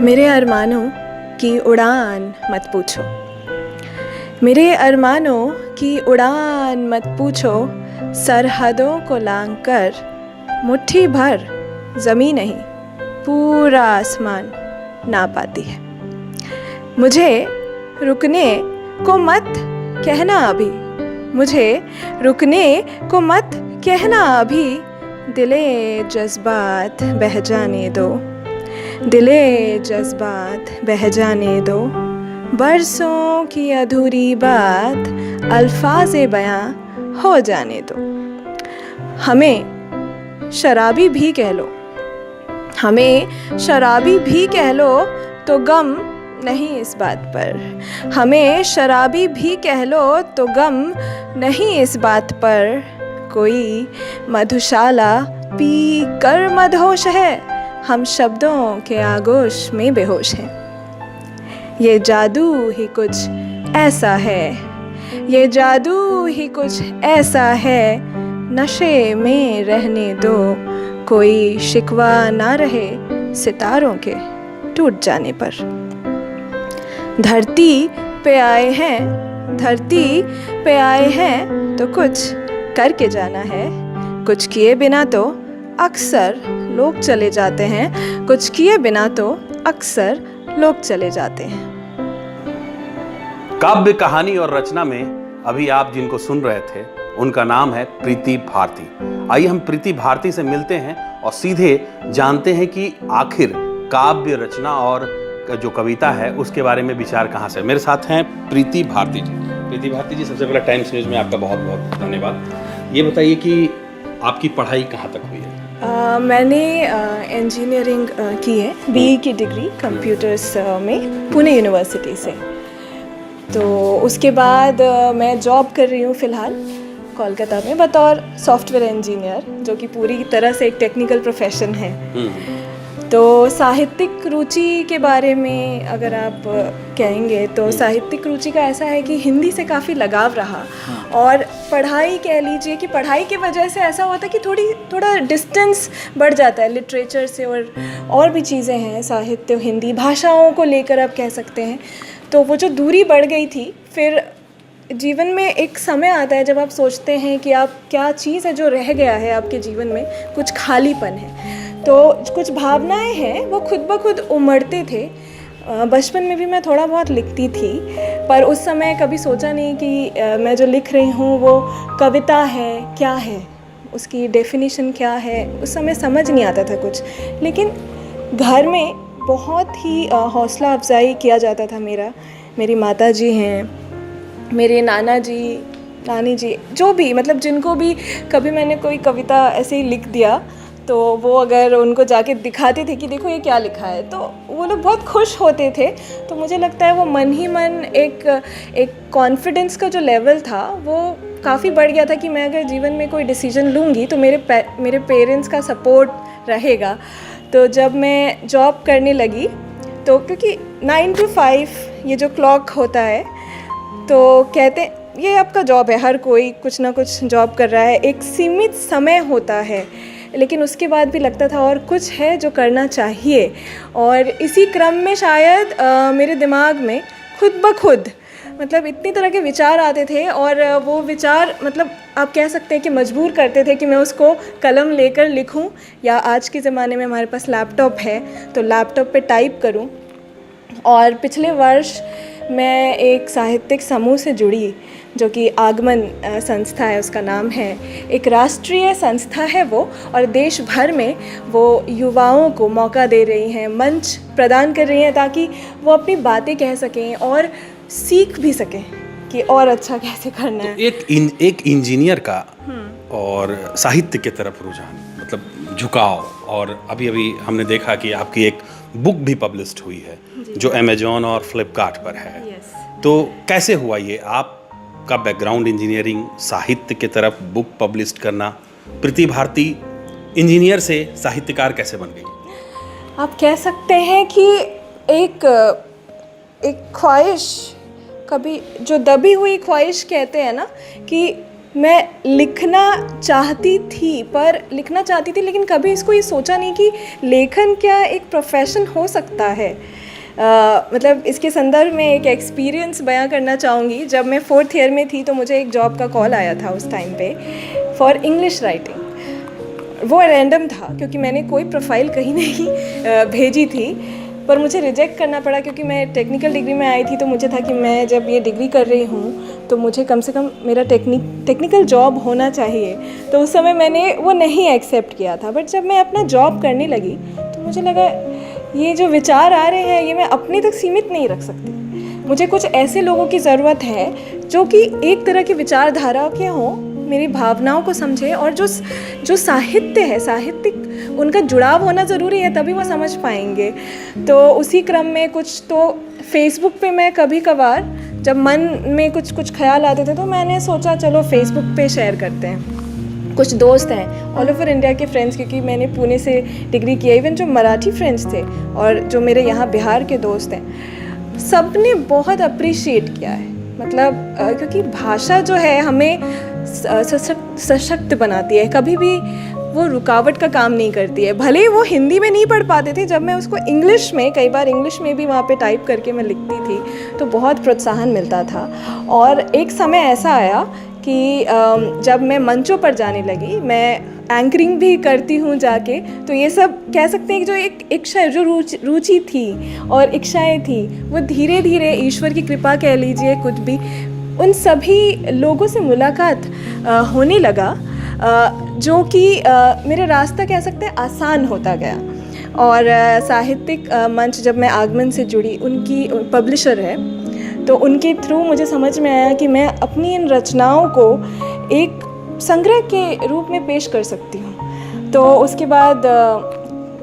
मेरे अरमानों की उड़ान मत पूछो, मेरे अरमानों की उड़ान मत पूछो। सरहदों को लांघकर मुट्ठी भर ज़मीं नहीं, पूरा आसमान ना पाती है। मुझे रुकने को मत कहना अभी, मुझे रुकने को मत कहना अभी। दिले जज्बात बह जाने दो, दिले जज्बात बह जाने दो। बरसों की अधूरी बात अल्फाज़े बयां हो जाने दो। हमें शराबी भी कह लो, हमें शराबी भी कह लो तो गम नहीं इस बात पर। हमें शराबी भी कह लो तो गम नहीं इस बात पर। कोई मधुशाला पी कर मदहोश है, हम शब्दों के आगोश में बेहोश हैं। ये जादू ही कुछ ऐसा है, ये जादू ही कुछ ऐसा है। नशे में रहने दो, कोई शिकवा ना रहे सितारों के टूट जाने पर। धरती पे आए हैं, धरती पे आए हैं तो कुछ करके जाना है। कुछ किए बिना तो अक्सर लोग चले जाते हैं, कुछ किए बिना तो अक्सर लोग चले जाते हैं। काव्य कहानी और रचना में अभी आप जिनको सुन रहे थे उनका नाम है प्रीति भारती। आइए हम प्रीति भारती से मिलते हैं और सीधे जानते हैं कि आखिर काव्य रचना और जो कविता है उसके बारे में विचार कहाँ से। मेरे साथ हैं प्रीति भारती जी। प्रीति भारती जी, सबसे पहले टाइम्स न्यूज़ में आपका बहुत बहुत धन्यवाद। ये बताइए कि आपकी पढ़ाई कहाँ तक हुई है? मैंने इंजीनियरिंग की है, बीई की डिग्री कंप्यूटर्स में पुणे यूनिवर्सिटी से। तो उसके बाद मैं जॉब कर रही हूँ फ़िलहाल कोलकाता में बतौर सॉफ्टवेयर इंजीनियर, जो कि पूरी तरह से एक टेक्निकल प्रोफेशन है। तो साहित्यिक रुचि के बारे में अगर आप कहेंगे तो साहित्यिक रुचि का ऐसा है कि हिंदी से काफ़ी लगाव रहा, और पढ़ाई कह लीजिए कि पढ़ाई की वजह से ऐसा होता है कि थोड़ा डिस्टेंस बढ़ जाता है लिटरेचर से, और भी चीज़ें हैं, साहित्य, हिंदी भाषाओं को लेकर आप कह सकते हैं। तो वो जो दूरी बढ़ गई थी, फिर जीवन में एक समय आता है जब आप सोचते हैं कि आप क्या चीज़ है जो रह गया है आपके जीवन में, कुछ खालीपन है। तो कुछ भावनाएं हैं वो खुद ब खुद उमड़ते थे। बचपन में भी मैं थोड़ा बहुत लिखती थी, पर उस समय कभी सोचा नहीं कि मैं जो लिख रही हूँ वो कविता है, क्या है, उसकी डेफिनेशन क्या है, उस समय समझ नहीं आता था कुछ। लेकिन घर में बहुत ही हौसला अफजाई किया जाता था मेरी माता जी हैं, मेरे नाना जी, नानी जी, जो भी मतलब जिनको भी कभी मैंने कोई कविता ऐसे ही लिख दिया तो वो अगर उनको जाके दिखाते थे कि देखो ये क्या लिखा है, तो वो लोग बहुत खुश होते थे। तो मुझे लगता है वो मन ही मन एक कॉन्फिडेंस का जो लेवल था वो काफ़ी बढ़ गया था कि मैं अगर जीवन में कोई डिसीजन लूँगी तो मेरे पेरेंट्स का सपोर्ट रहेगा। तो जब मैं जॉब करने लगी तो क्योंकि 9 to 5 ये जो क्लॉक होता है, तो कहते ये आपका जॉब है, हर कोई कुछ ना कुछ जॉब कर रहा है, एक सीमित समय होता है। लेकिन उसके बाद भी लगता था और कुछ है जो करना चाहिए। और इसी क्रम में शायद मेरे दिमाग में खुद ब खुद मतलब इतनी तरह के विचार आते थे, और वो विचार मतलब आप कह सकते हैं कि मजबूर करते थे कि मैं उसको कलम लेकर लिखूं, या आज के ज़माने में हमारे पास लैपटॉप है तो लैपटॉप पे टाइप करूं। और पिछले वर्ष मैं एक साहित्यिक समूह से जुड़ी, जो कि आगमन संस्था है, उसका नाम है। एक राष्ट्रीय संस्था है वो, और देश भर में वो युवाओं को मौका दे रही हैं, मंच प्रदान कर रही हैं ताकि वो अपनी बातें कह सकें और सीख भी सकें कि और अच्छा कैसे करना है। तो एक इंजीनियर का और साहित्य की तरफ रुझान, मतलब झुकाव, और अभी हमने देखा कि आपकी एक बुक भी पब्लिश्ड हुई है जो अमेजॉन और फ्लिपकार्ट पर है। तो कैसे हुआ ये? आपका बैकग्राउंड इंजीनियरिंग, साहित्य की तरफ बुक पब्लिश करना, प्रीति भारती इंजीनियर से साहित्यकार कैसे बन गई? आप कह सकते हैं कि एक ख्वाहिश, कभी जो दबी हुई ख्वाहिश कहते हैं ना, कि मैं लिखना चाहती थी लेकिन कभी इसको ये सोचा नहीं कि लेखन क्या एक प्रोफेशन हो सकता है। मतलब इसके संदर्भ में एक एक्सपीरियंस बयां करना चाहूँगी। जब मैं 4th ईयर में थी तो मुझे एक जॉब का कॉल आया था उस टाइम पे फॉर इंग्लिश राइटिंग। वो रैंडम था क्योंकि मैंने कोई प्रोफाइल कहीं नहीं भेजी थी, पर मुझे रिजेक्ट करना पड़ा क्योंकि मैं टेक्निकल डिग्री में आई थी। तो मुझे था कि मैं जब ये डिग्री कर रही हूँ तो मुझे कम से कम मेरा टेक्निकल जॉब होना चाहिए। तो उस समय मैंने वो नहीं एक्सेप्ट किया था। बट जब मैं अपना जॉब करने लगी तो मुझे लगा ये जो विचार आ रहे हैं ये मैं अपने तक सीमित नहीं रख सकती। मुझे कुछ ऐसे लोगों की ज़रूरत है जो कि एक तरह की विचारधारा के हों, मेरी भावनाओं को समझे, और जो साहित्य है, साहित्यिक उनका जुड़ाव होना ज़रूरी है, तभी वो समझ पाएंगे। तो उसी क्रम में कुछ तो फेसबुक पे मैं कभी कभार जब मन में कुछ ख्याल आते थे तो मैंने सोचा चलो फेसबुक पे शेयर करते हैं। कुछ दोस्त हैं ऑल ओवर इंडिया के फ्रेंड्स, क्योंकि मैंने पुणे से डिग्री की है, इवन जो मराठी फ्रेंड्स थे और जो मेरे यहाँ बिहार के दोस्त हैं, सब ने बहुत अप्रिशिएट किया है। मतलब क्योंकि भाषा जो है हमें सशक्त बनाती है, कभी भी वो रुकावट का काम नहीं करती है। भले ही वो हिंदी में नहीं पढ़ पाते थे, जब मैं उसको इंग्लिश में, कई बार इंग्लिश में भी वहाँ पे टाइप करके मैं लिखती थी तो बहुत प्रोत्साहन मिलता था। और एक समय ऐसा आया कि जब मैं मंचों पर जाने लगी, मैं एंकरिंग भी करती हूँ जाके, तो ये सब कह सकते हैं कि जो एक इच्छा, जो रुचि थी और इच्छाएं थी, वो धीरे धीरे ईश्वर की कृपा कह लीजिए, कुछ भी, उन सभी लोगों से मुलाकात होने लगा, जो कि मेरा रास्ता कह सकते हैं आसान होता गया। और साहित्यिक मंच जब मैं आगमन से जुड़ी, उनकी पब्लिशर है, तो उनके थ्रू मुझे समझ में आया कि मैं अपनी इन रचनाओं को एक संग्रह के रूप में पेश कर सकती हूँ। तो उसके बाद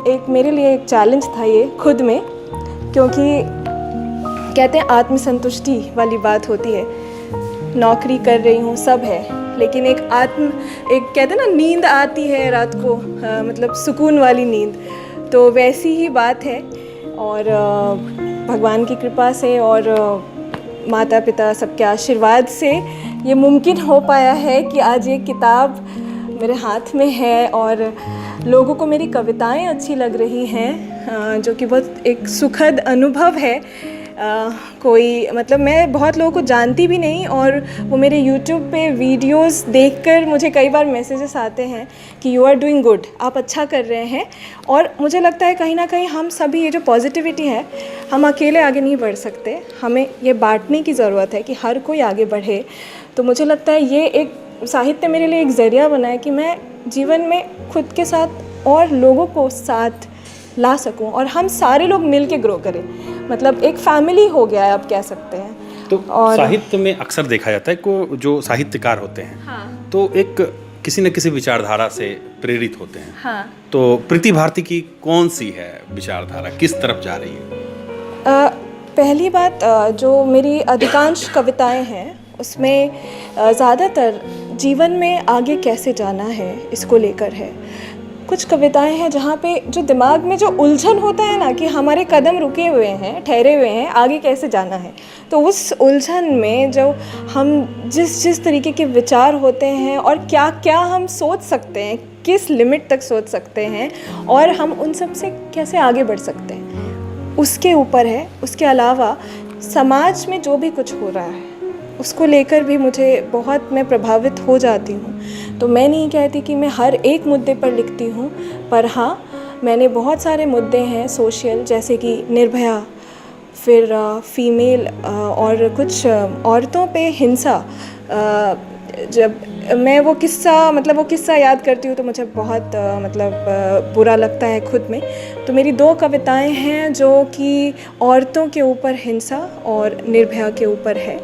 एक मेरे लिए एक चैलेंज था ये खुद में, क्योंकि कहते हैं आत्मसंतुष्टि वाली बात होती है। नौकरी कर रही हूँ, सब है, लेकिन एक कहते हैं ना, नींद आती है रात को, मतलब सुकून वाली नींद, तो वैसी ही बात है। और भगवान की कृपा से और माता पिता सबके आशीर्वाद से ये मुमकिन हो पाया है कि आज ये किताब मेरे हाथ में है और लोगों को मेरी कविताएं अच्छी लग रही हैं, जो कि बहुत एक सुखद अनुभव है। कोई, मतलब मैं बहुत लोगों को जानती भी नहीं, और वो मेरे YouTube पे वीडियोस देखकर मुझे कई बार मैसेजेस आते हैं कि यू आर डूइंग गुड, आप अच्छा कर रहे हैं। और मुझे लगता है कहीं ना कहीं हम सभी, ये जो पॉजिटिविटी है, हम अकेले आगे नहीं बढ़ सकते, हमें ये बांटने की ज़रूरत है कि हर कोई आगे बढ़े। तो मुझे लगता है ये एक साहित्य मेरे लिए एक ज़रिया बना है कि मैं जीवन में खुद के साथ और लोगों को साथ ला सकूं और हम सारे लोग मिल के ग्रो करें। मतलब एक फैमिली हो गया है, आप कह सकते हैं। तो साहित्य में अक्सर देखा जाता है को जो साहित्यकार होते हैं, हाँ, तो एक किसी न किसी विचारधारा से प्रेरित होते हैं। हाँ। तो प्रीति भारती की कौन सी है विचारधारा, किस तरफ जा रही है? पहली बात, जो मेरी अधिकांश कविताएं हैं उसमें ज़्यादातर जीवन में आगे कैसे जाना है इसको लेकर है। कुछ कविताएं हैं जहाँ पे जो दिमाग में जो उलझन होता है ना, कि हमारे कदम रुके हुए हैं, ठहरे हुए हैं, आगे कैसे जाना है, तो उस उलझन में जो हम जिस तरीके के विचार होते हैं और क्या क्या हम सोच सकते हैं, किस लिमिट तक सोच सकते हैं और हम उन सब से कैसे आगे बढ़ सकते हैं, उसके ऊपर है। उसके अलावा समाज में जो भी कुछ हो रहा है उसको लेकर भी मुझे बहुत, मैं प्रभावित हो जाती हूँ। तो मैं नहीं कहती कि मैं हर एक मुद्दे पर लिखती हूँ, पर हाँ, मैंने बहुत सारे मुद्दे हैं सोशल, जैसे कि निर्भया, फिर फीमेल और कुछ औरतों पे हिंसा। जब मैं वो किस्सा याद करती हूँ तो मुझे बहुत बुरा लगता है खुद में। तो मेरी 2 कविताएं हैं जो कि औरतों के ऊपर हिंसा और निर्भया के ऊपर है,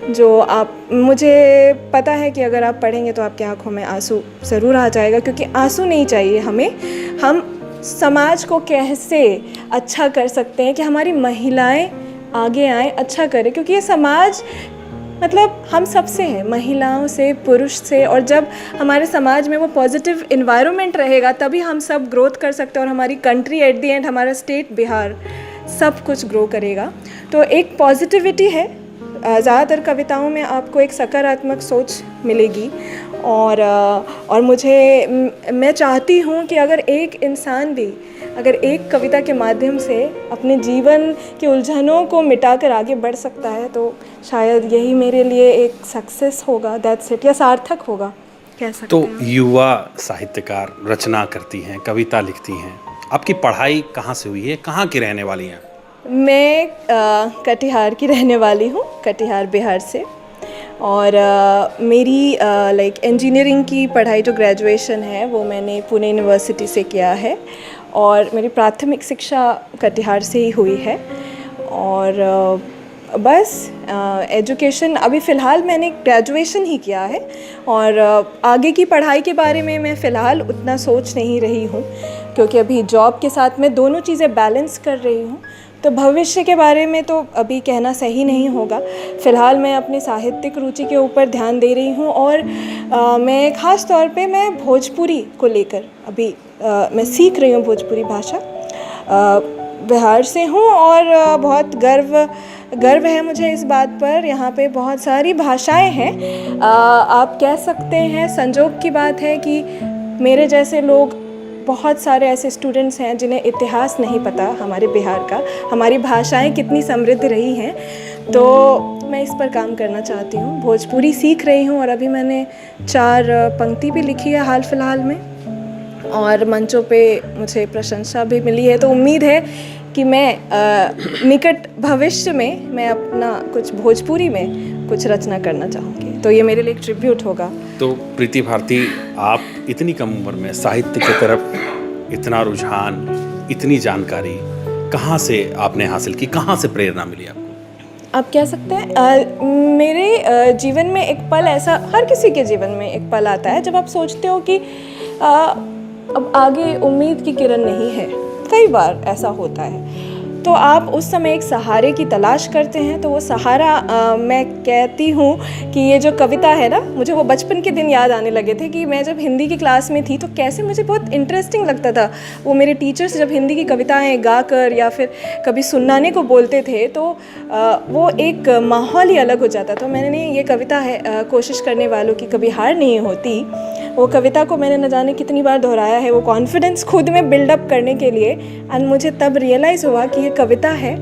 जो मुझे पता है कि अगर आप पढ़ेंगे तो आपकी आंखों में आंसू ज़रूर आ जाएगा, क्योंकि आंसू नहीं चाहिए हमें। हम समाज को कैसे अच्छा कर सकते हैं कि हमारी महिलाएं आगे आएँ, अच्छा करें, क्योंकि ये समाज हम सबसे हैं, महिलाओं से, पुरुष से। और जब हमारे समाज में वो पॉजिटिव इन्वायरमेंट रहेगा तभी हम सब ग्रोथ कर सकते हैं और हमारी कंट्री एट द एंड, हमारा स्टेट बिहार सब कुछ ग्रो करेगा। तो एक पॉजिटिविटी है ज़्यादातर कविताओं में आपको एक सकारात्मक सोच मिलेगी और मैं चाहती हूँ कि अगर एक इंसान भी अगर एक कविता के माध्यम से अपने जीवन की उलझनों को मिटाकर आगे बढ़ सकता है तो शायद यही मेरे लिए एक सक्सेस होगा, दैट्स इट, या सार्थक होगा कह सकते तो हैं। युवा साहित्यकार रचना करती हैं, कविता लिखती हैं, आपकी पढ़ाई कहाँ से हुई है, कहाँ की रहने वाली हैं? मैं कटिहार की रहने वाली हूँ, कटिहार बिहार से। और मेरी इंजीनियरिंग की पढ़ाई जो ग्रेजुएशन है वो मैंने पुणे यूनिवर्सिटी से किया है और मेरी प्राथमिक शिक्षा कटिहार से ही हुई है। और बस एजुकेशन अभी फ़िलहाल मैंने ग्रेजुएशन ही किया है और आगे की पढ़ाई के बारे में मैं फ़िलहाल उतना सोच नहीं रही हूँ क्योंकि अभी जॉब के साथ मैं दोनों चीज़ें बैलेंस कर रही हूँ। तो भविष्य के बारे में तो अभी कहना सही नहीं होगा। फ़िलहाल मैं अपनी साहित्यिक रुचि के ऊपर ध्यान दे रही हूँ और मैं ख़ास तौर पे मैं भोजपुरी को लेकर अभी मैं सीख रही हूँ भोजपुरी भाषा। बिहार से हूँ और बहुत गर्व है मुझे इस बात पर। यहाँ पे बहुत सारी भाषाएं हैं। आप कह सकते हैं संजोग की बात है कि मेरे जैसे लोग, बहुत सारे ऐसे स्टूडेंट्स हैं जिन्हें इतिहास नहीं पता हमारे बिहार का, हमारी भाषाएं कितनी समृद्ध रही हैं। तो मैं इस पर काम करना चाहती हूँ, भोजपुरी सीख रही हूँ और अभी मैंने 4 पंक्ति भी लिखी है हाल फिलहाल में और मंचों पे मुझे प्रशंसा भी मिली है। तो उम्मीद है कि मैं निकट भविष्य में मैं अपना कुछ भोजपुरी में कुछ रचना करना चाहूँगी, तो ये मेरे लिए एक ट्रिब्यूट होगा। तो प्रीति भारती, आप इतनी कम उम्र में साहित्य की तरफ इतना रुझान, इतनी जानकारी कहाँ से आपने हासिल की, कहाँ से प्रेरणा मिली आपको? आप कह सकते हैं मेरे जीवन में एक पल ऐसा, हर किसी के जीवन में एक पल आता है जब आप सोचते हो कि अब आगे उम्मीद की किरण नहीं है। कई बार ऐसा होता है तो आप उस समय एक सहारे की तलाश करते हैं। तो वो सहारा मैं कहती हूँ कि ये जो कविता है ना, मुझे वो बचपन के दिन याद आने लगे थे कि मैं जब हिंदी की क्लास में थी तो कैसे मुझे बहुत इंटरेस्टिंग लगता था वो मेरे टीचर्स जब हिंदी की कविताएं गाकर या फिर कभी सुनाने को बोलते थे तो वो एक माहौल ही अलग हो जाता। तो मैंने ये कविता है कोशिश करने वालों की कभी हार नहीं होती, वो कविता को मैंने न जाने कितनी बार दोहराया है वो कॉन्फिडेंस खुद में बिल्डअप करने के लिए। एंड मुझे तब रियलाइज़ हुआ कि ये कविता है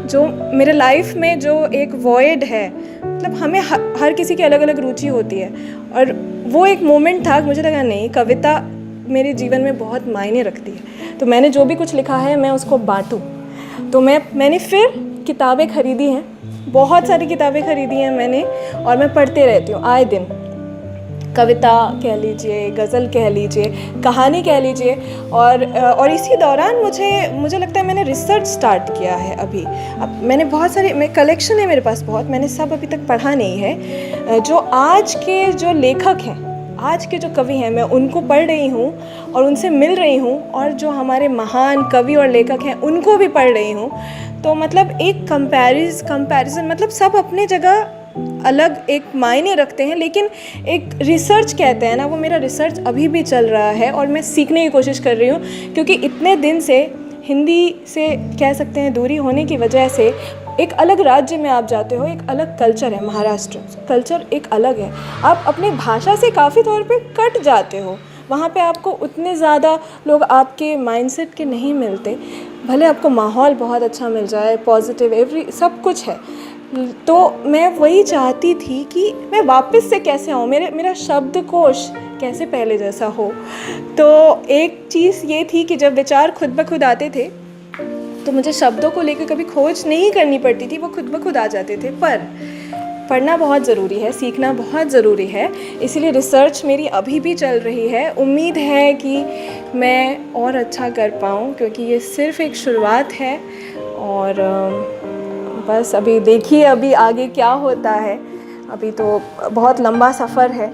जो मेरे लाइफ में जो एक वॉइड है, मतलब हमें हर किसी की अलग अलग रुचि होती है और वो एक मोमेंट था, मुझे लगा नहीं, कविता मेरे जीवन में बहुत मायने रखती है। तो मैंने जो भी कुछ लिखा है मैं उसको बांटूँ। तो मैंने फिर किताबें खरीदी हैं, बहुत सारी किताबें खरीदी हैं मैंने और मैं पढ़ते रहती हूँ आए दिन। कविता कह लीजिए, गज़ल कह लीजिए, कहानी कह लीजिए। और इसी दौरान मुझे लगता है मैंने रिसर्च स्टार्ट किया है अभी। अब मैंने बहुत सारे कलेक्शन है मेरे पास बहुत, मैंने सब अभी तक पढ़ा नहीं है। जो आज के जो लेखक हैं, आज के जो कवि हैं, मैं उनको पढ़ रही हूँ और उनसे मिल रही हूँ और जो हमारे महान कवि और लेखक हैं उनको भी पढ़ रही हूँ। तो मतलब एक कंपैरिजन, मतलब सब अपने जगह अलग एक मायने रखते हैं, लेकिन एक रिसर्च कहते हैं ना, वो मेरा रिसर्च अभी भी चल रहा है और मैं सीखने की कोशिश कर रही हूँ। क्योंकि इतने दिन से हिंदी से कह सकते हैं दूरी होने की वजह से एक अलग राज्य में आप जाते हो, एक अलग कल्चर है, महाराष्ट्र कल्चर एक अलग है, आप अपनी भाषा से काफ़ी तौर पे कट जाते हो। वहाँ पे आपको उतने ज़्यादा लोग आपके माइंडसेट के नहीं मिलते, भले आपको माहौल बहुत अच्छा मिल जाए, पॉजिटिव सब कुछ है। तो मैं वही चाहती थी कि मैं वापस से कैसे आऊँ, मेरा शब्दकोश कैसे पहले जैसा हो। तो एक चीज़ ये थी कि जब विचार खुद ब खुद आते थे तो मुझे शब्दों को लेकर कभी खोज नहीं करनी पड़ती थी, वो खुद ब खुद आ जाते थे। पर पढ़ना बहुत ज़रूरी है, सीखना बहुत ज़रूरी है, इसीलिए रिसर्च मेरी अभी भी चल रही है। उम्मीद है कि मैं और अच्छा कर पाऊँ क्योंकि ये सिर्फ़ एक शुरुआत है और बस अभी देखिए अभी आगे क्या होता है। अभी तो बहुत लंबा सफ़र है।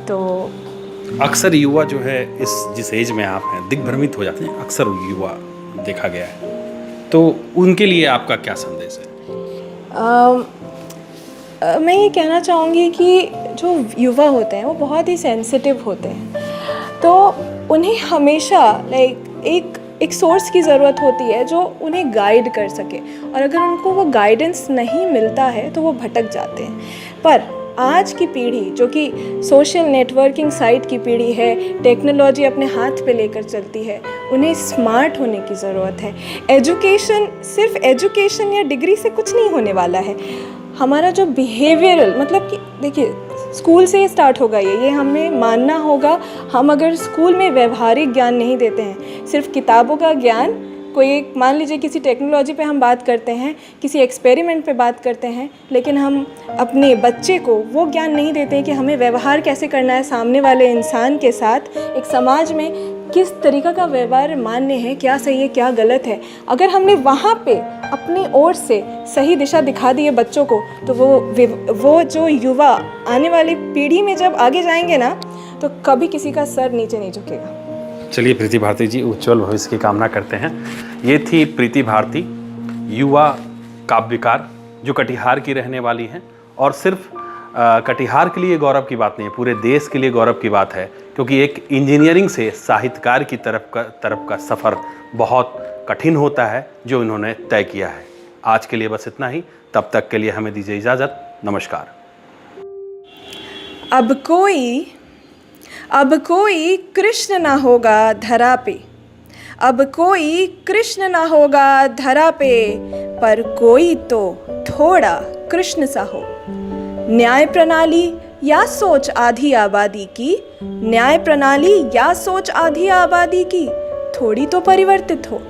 तो अक्सर युवा जो है जिस एज में आप हैं दिग्भ्रमित हो जाते हैं, अक्सर युवा देखा गया है, तो उनके लिए आपका क्या संदेश है? मैं ये कहना चाहूँगी कि जो युवा होते हैं वो बहुत ही सेंसिटिव होते हैं, तो उन्हें हमेशा एक एक सोर्स की ज़रूरत होती है जो उन्हें गाइड कर सके, और अगर उनको वो गाइडेंस नहीं मिलता है तो वो भटक जाते हैं। पर आज की पीढ़ी जो कि सोशल नेटवर्किंग साइट की पीढ़ी है, टेक्नोलॉजी अपने हाथ पे लेकर चलती है, उन्हें स्मार्ट होने की ज़रूरत है। एजुकेशन, सिर्फ एजुकेशन या डिग्री से कुछ नहीं होने वाला है। हमारा जो बिहेवियरल, मतलब कि देखिए स्कूल से ही स्टार्ट होगा ये हमें मानना होगा। हम अगर स्कूल में व्यवहारिक ज्ञान नहीं देते हैं, सिर्फ किताबों का ज्ञान, कोई एक मान लीजिए किसी टेक्नोलॉजी पे हम बात करते हैं, किसी एक्सपेरिमेंट पे बात करते हैं, लेकिन हम अपने बच्चे को वो ज्ञान नहीं देते हैं कि हमें व्यवहार कैसे करना है सामने वाले इंसान के साथ, एक समाज में किस तरीक़ा का व्यवहार मान्य है, क्या सही है क्या गलत है। अगर हमने वहाँ पे अपनी ओर से सही दिशा दिखा दी है बच्चों को, तो वो जो युवा आने वाली पीढ़ी में जब आगे जाएंगे ना, तो कभी किसी का सर नीचे नहीं झुकेगा। चलिए प्रीति भारती जी, उज्जवल भविष्य की कामना करते हैं। ये थी प्रीति भारती, युवा काव्यकार, जो कटिहार की रहने वाली हैं। और सिर्फ कटिहार के लिए गौरव की बात नहीं है, पूरे देश के लिए गौरव की बात है, क्योंकि एक इंजीनियरिंग से साहित्यकार की तरफ का सफ़र बहुत कठिन होता है जो इन्होंने तय किया है। आज के लिए बस इतना ही, तब तक के लिए हमें दीजिए इजाज़त। नमस्कार। अब कोई कृष्ण ना होगा धरा पे, अब कोई कृष्ण ना होगा धरा पे, पर कोई तो थोड़ा कृष्ण सा हो। न्याय प्रणाली या सोच आधी आबादी की, न्याय प्रणाली या सोच आधी आबादी की, थोड़ी तो परिवर्तित हो।